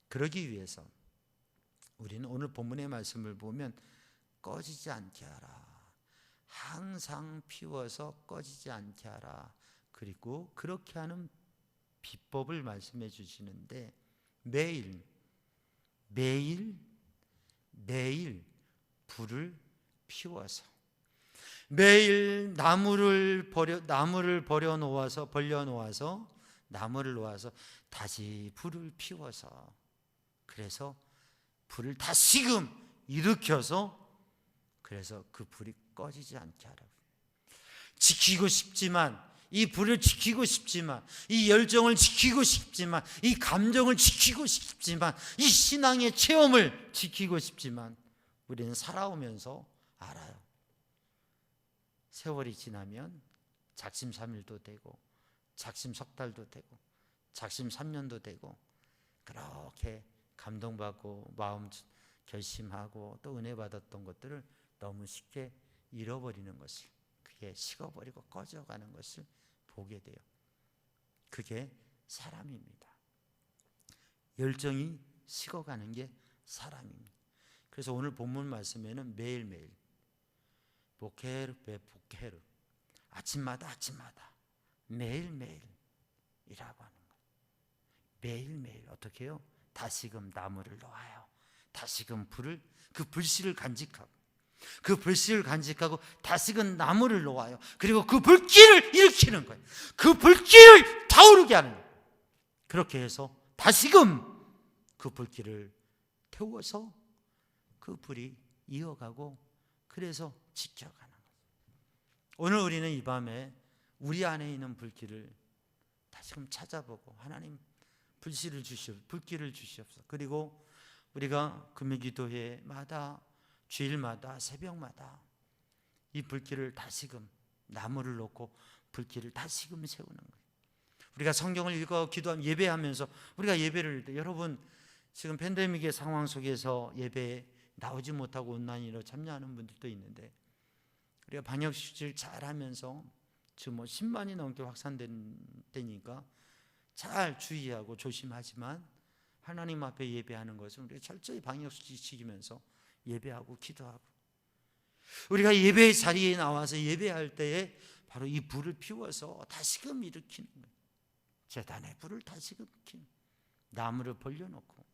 그러기 위해서 우리는 오늘 본문의 말씀을 보면 꺼지지 않게 하라, 항상 피워서 꺼지지 않게 하라, 그리고 그렇게 하는 비법을 말씀해 주시는데 매일 불을 피워서, 매일 나무를 벌려 놓아서 나무를 놓아서 다시 불을 피워서, 그래서 불을 다시금 일으켜서, 그래서 그 불이 꺼지지 않게 하라고. 지키고 싶지만, 이 불을 지키고 싶지만, 이 열정을 지키고 싶지만, 이 감정을 지키고 싶지만, 이 신앙의 체험을 지키고 싶지만 우리는 살아오면서 알아요. 세월이 지나면 작심 3일도 되고 작심 석 달도 되고 작심 3년도 되고, 그렇게 감동받고 마음 결심하고 또 은혜 받았던 것들을 너무 쉽게 잃어버리는 것을, 그게 식어버리고 꺼져가는 것을 보게 돼요. 그게 사람입니다. 열정이 식어가는 게 사람입니다. 그래서 오늘 본문 말씀에는 매일매일 보케르 베보케르, 아침마다 매일매일이라고 하는 거예요. 매일매일 어떻게 해요? 다시금 나무를 놓아요. 다시금 불을, 그 불씨를 간직하고, 그 불씨를 간직하고 다시금 나무를 놓아요. 그리고 그 불길을 일으키는 거예요. 그 불길을 타오르게 하는 거예요. 그렇게 해서 다시금 그 불길을 태워서 그 불이 이어가고, 그래서 지켜가는 거예요. 오늘 우리는 이 밤에 우리 안에 있는 불길을 다시금 찾아보고, 하나님 불씨를 주시옵소서, 불길을 주시옵소서. 그리고 우리가 금요기도회마다, 주일마다, 새벽마다 이 불길을 다시금, 나무를 놓고 불길을 다시금 세우는 거예요. 우리가 성경을 읽어 기도하면, 예배하면서 우리가 예배를, 여러분 지금 팬데믹의 상황 속에서 예배에 나오지 못하고 온라인으로 참여하는 분들도 있는데, 우리가 방역수칙을 잘 하면서 지금 10만이 넘게 확산되니까 잘 주의하고 조심하지만, 하나님 앞에 예배하는 것은 우리가 철저히 방역수칙 지키면서 예배하고 기도하고, 우리가 예배의 자리에 나와서 예배할 때에 바로 이 불을 피워서 다시금 일으키는 거예요. 제단의 불을 다시금 일으키는, 나무를 벌려놓고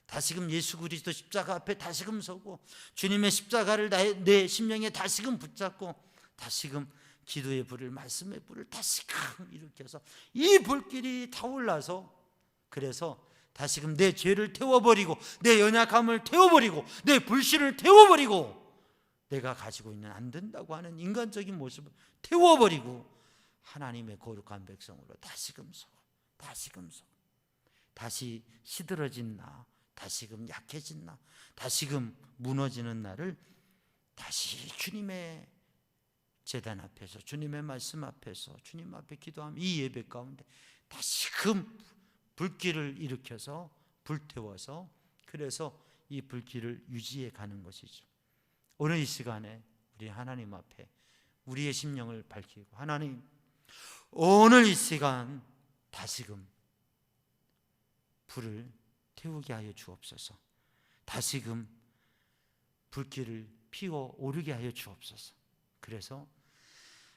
다시금 예수 그리스도 십자가 앞에 다시금 서고 주님의 십자가를 내 심령에 다시금 붙잡고 다시금 기도의 불을, 말씀의 불을 다시금 일으켜서 이 불길이 타올라서, 그래서 다시금 내 죄를 태워버리고 내 연약함을 태워버리고 내 불신을 태워버리고 내가 가지고 있는 안 된다고 하는 인간적인 모습을 태워버리고 하나님의 거룩한 백성으로 다시금 서, 다시금 서, 다시 시들어진 나, 다시금 약해진 나, 다시금 무너지는 나를 다시 주님의 제단 앞에서, 주님의 말씀 앞에서, 주님 앞에 기도하며 이 예배 가운데 다시금 불길을 일으켜서 불태워서, 그래서 이 불길을 유지해 가는 것이죠. 오늘 이 시간에 우리 하나님 앞에 우리의 심령을 밝히고, 하나님 오늘 이 시간 다시금 불을 태우게 하여 주옵소서. 다시금 불길을 피워 오르게 하여 주옵소서. 그래서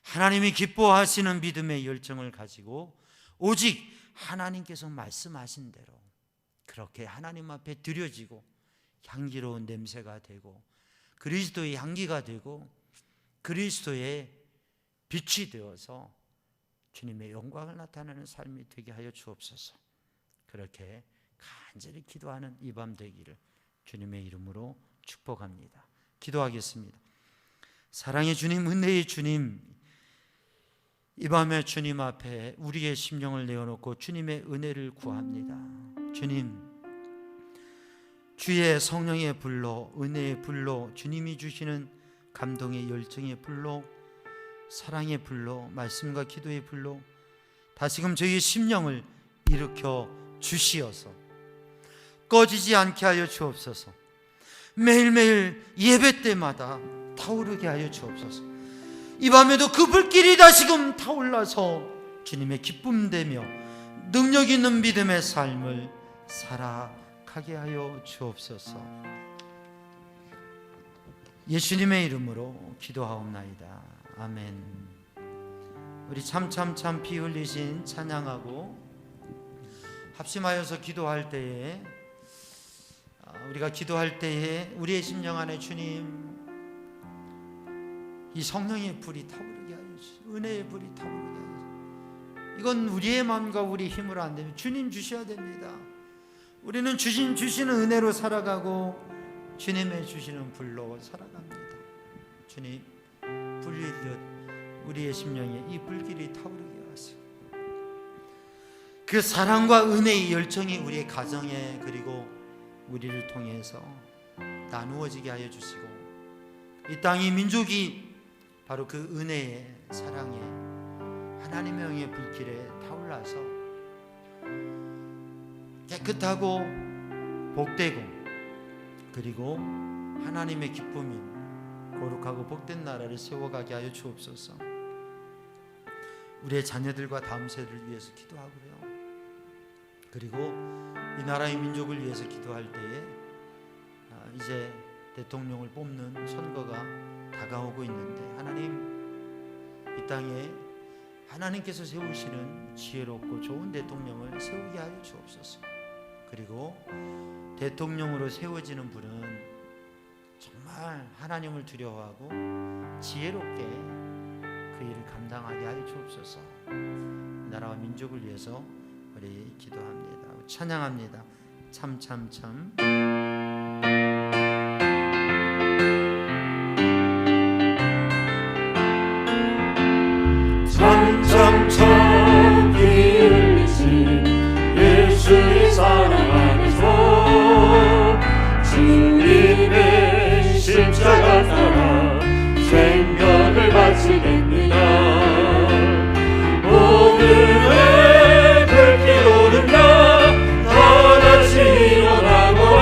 하나님이 기뻐하시는 믿음의 열정을 가지고 오직 하나님께서 말씀하신 대로 그렇게 하나님 앞에 드려지고 향기로운 냄새가 되고 그리스도의 향기가 되고 그리스도의 빛이 되어서 주님의 영광을 나타내는 삶이 되게 하여 주옵소서. 그렇게 간절히 기도하는 이 밤 되기를 주님의 이름으로 축복합니다. 기도하겠습니다. 사랑의 주님, 은혜의 주님, 이 밤에 주님 앞에 우리의 심령을 내어놓고 주님의 은혜를 구합니다. 주님, 주의 성령의 불로, 은혜의 불로, 주님이 주시는 감동의 열정의 불로, 사랑의 불로, 말씀과 기도의 불로 다시금 저희의 심령을 일으켜 주시어서 꺼지지 않게 하여 주옵소서. 매일매일 예배 때마다 타오르게 하여 주옵소서. 이 밤에도 그 불길이 다시금 타올라서 주님의 기쁨되며 능력 있는 믿음의 삶을 살아가게 하여 주옵소서. 예수님의 이름으로 기도하옵나이다. 아멘. 우리 참참참 피 흘리신 찬양하고 합심하여서 기도할 때에, 우리가 기도할 때에 우리의 심령 안에 주님 이 성령의 불이 타오르게 하여 주시고 은혜의 불이 타오르게 하여 주시고, 이건 우리의 마음과 우리 힘으로 안 됩니다. 주님 주셔야 됩니다. 우리는 주신 주시는 은혜로 살아가고 주님의 주시는 불로 살아갑니다. 주님 불리듯 우리의 심령에 이 불길이 타오르게 하시고 그 사랑과 은혜의 열정이 우리의 가정에 그리고 우리를 통해서 나누어지게 하여 주시고 이 땅의 민족이 바로 그 은혜의 사랑의 하나님의 영의 불길에 타올라서 깨끗하고 복되고 그리고 하나님의 기쁨인 거룩하고 복된 나라를 세워가게 하여 주옵소서. 우리의 자녀들과 다음 세대를 위해서 기도하고요. 그리고 이 나라의 민족을 위해서 기도할 때에 이제 대통령을 뽑는 선거가 다가오고 있는데 하나님 이 땅에 하나님께서 세우시는 지혜롭고 좋은 대통령을 세우게 하여 주옵소서. 그리고 대통령으로 세워지는 분은 정말 하나님을 두려워하고 지혜롭게 그 일을 감당하게 하여 주옵소서. 나라와 민족을 위해서 우리 기도합니다. 찬양합니다. 참참참. 참참참 피 흘리신 예수의 사랑 안에서 주님의 십자가 따라 생명을 바치겠느냐. 오늘의 불길 오른다 다 같이 일어나거라.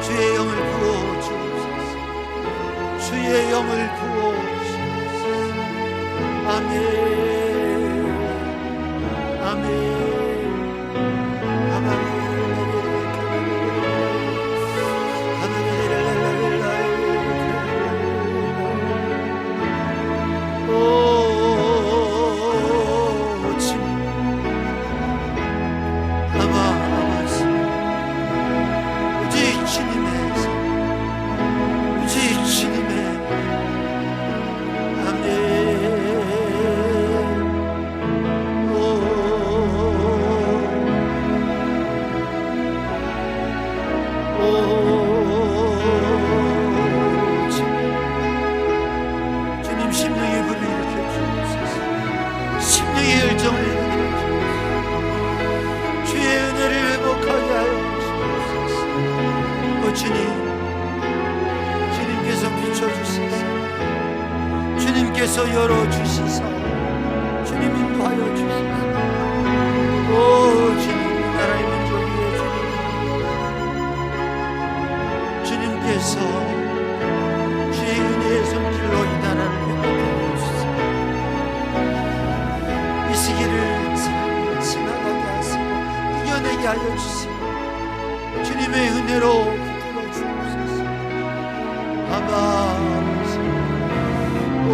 주의 영을 부어 주옵소서. 주의 영을 부어 주옵소서. 아멘. 아멘. 주님 심령의 불을 일으켜 주옵소서. 심령의 열정을 일으켜 주옵소서. 주의 은혜를 회복하게 하여 주옵소서. 주님, 주님께서 비춰주시사, 주님께서 열어주시사, 주님 인도하여 주시사. 오 주님, 나라의 민족 위에 주님께서 주의 은혜의 손길로 이 나라를 회복해 주시사. 이 시기를 지나가게 하시고 이겨내게 하여 주시고 주님의 은혜로 붙들어 주옵소서. 아버지, 오